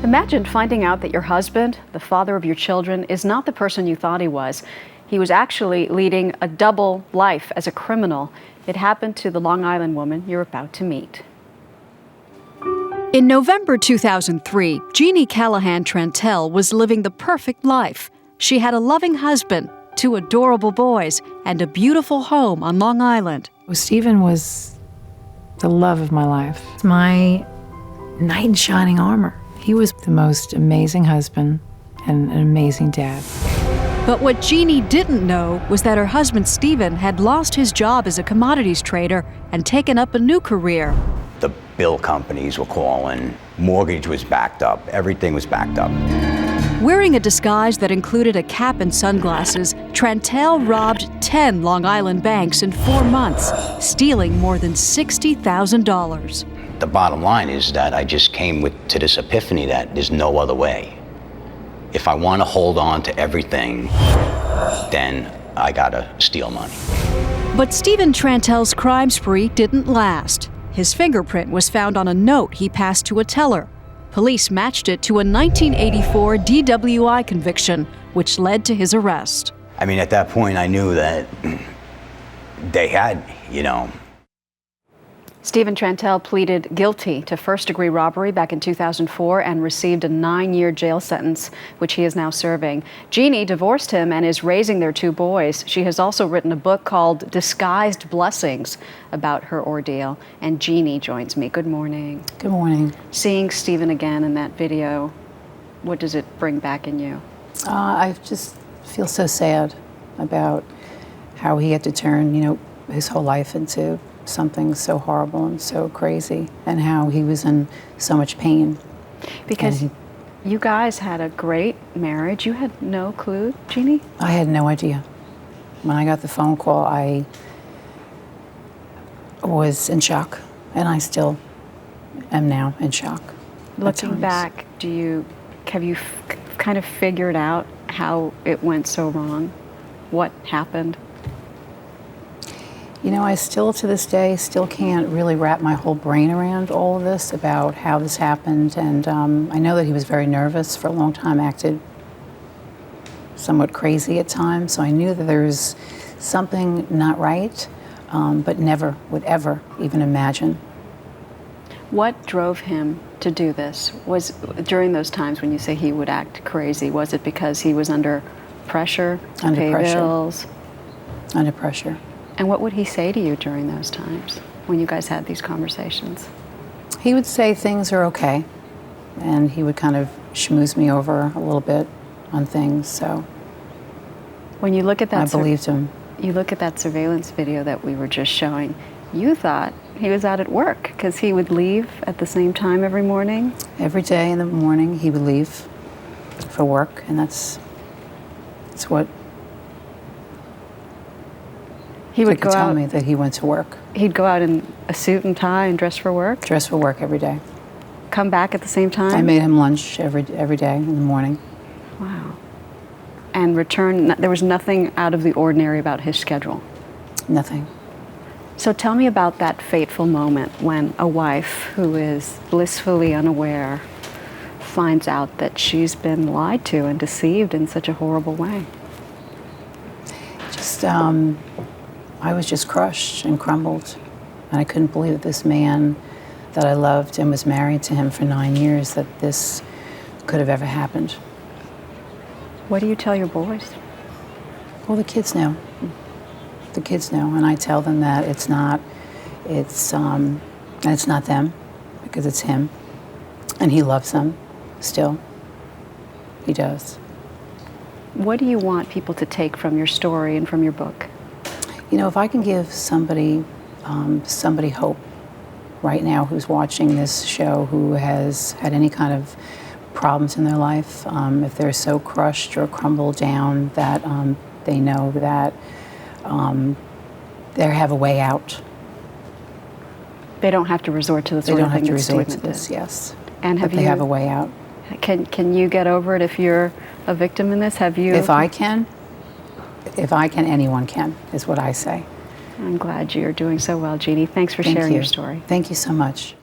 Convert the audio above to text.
Imagine finding out that your husband, the father of your children, is not the person you thought he was. He was actually leading a double life as a criminal. It happened to the Long Island woman you're about to meet. In November 2003, Jeanne Callahan Trantel was living the perfect life. She had a loving husband, 2 adorable boys, and a beautiful home on Long Island. Stephen was the love of my life. My knight in shining armor. He was the most amazing husband and an amazing dad. But what Jeanne didn't know was that her husband Stephen had lost his job as a commodities trader and taken up a new career. The bill companies were calling, mortgage was backed up, everything was backed up. Wearing a disguise that included a cap and sunglasses, Trantel robbed 10 Long Island banks in 4 months, stealing more than $60,000. The bottom line is that I just came to this epiphany that there's no other way. If I want to hold on to everything, then I gotta steal money. But Stephen Trantel's crime spree didn't last. His fingerprint was found on a note he passed to a teller. Police matched it to a 1984 DWI conviction, which led to his arrest. I mean, at that point, I knew that they had me, you know. Stephen Trantel pleaded guilty to first-degree robbery back in 2004 and received a 9-year jail sentence, which he is now serving. Jeanne divorced him and is raising their 2 boys. She has also written a book called Disguised Blessings about her ordeal. And Jeanne joins me. Good morning. Good morning. Seeing Stephen again in that video, what does it bring back in you? I just feel so sad about how he had to turn, his whole life into something so horrible and so crazy, and how he was in so much pain. Because you guys had a great marriage. You had no clue, Jeanne? I had no idea. When I got the phone call, I was in shock, and I still am now in shock. Looking back, have you kind of figured out how it went so wrong? What happened? I still, to this day, still can't really wrap my whole brain around all of this, about how this happened. And I know that he was very nervous for a long time, acted somewhat crazy at times. So I knew that there was something not right, but never would ever even imagine. What drove him to do this? Was during those times when you say he would act crazy, was it because he was under pressure to pay bills? Under pressure. And what would he say to you during those times when you guys had these conversations? He would say things are okay, and he would kind of schmooze me over a little bit on things. So when you look at that, I believed him. You look at that surveillance video that we were just showing, you thought he was out at work because he would leave at the same time every morning? Every day in the morning he would leave for work, and that's what he would go tell out. Me that he went to work. He'd go out in a suit and tie and dress for work? Dress for work every day. Come back at the same time? I made him lunch every day in the morning. Wow. And return, there was nothing out of the ordinary about his schedule? Nothing. So tell me about that fateful moment when a wife who is blissfully unaware finds out that she's been lied to and deceived in such a horrible way. I was just crushed and crumbled, and I couldn't believe that this man that I loved and was married to him for 9 years, that this could have ever happened. What do you tell your boys? Well, the kids know. The kids know, and I tell them that it's not them, because it's him, and he loves them still. He does. What do you want people to take from your story and from your book? If I can give somebody hope right now who's watching this show, who has had any kind of problems in their life, if they're so crushed or crumbled down that they know that they have a way out. They don't have to resort to the sort of thing that Stephen did. They don't have to resort to this, yes. And they have a way out. Can you get over it if you're a victim in this? Have you? If I can, anyone can, is what I say. I'm glad you're doing so well, Jeanne. Thanks for sharing your story. Thank you so much.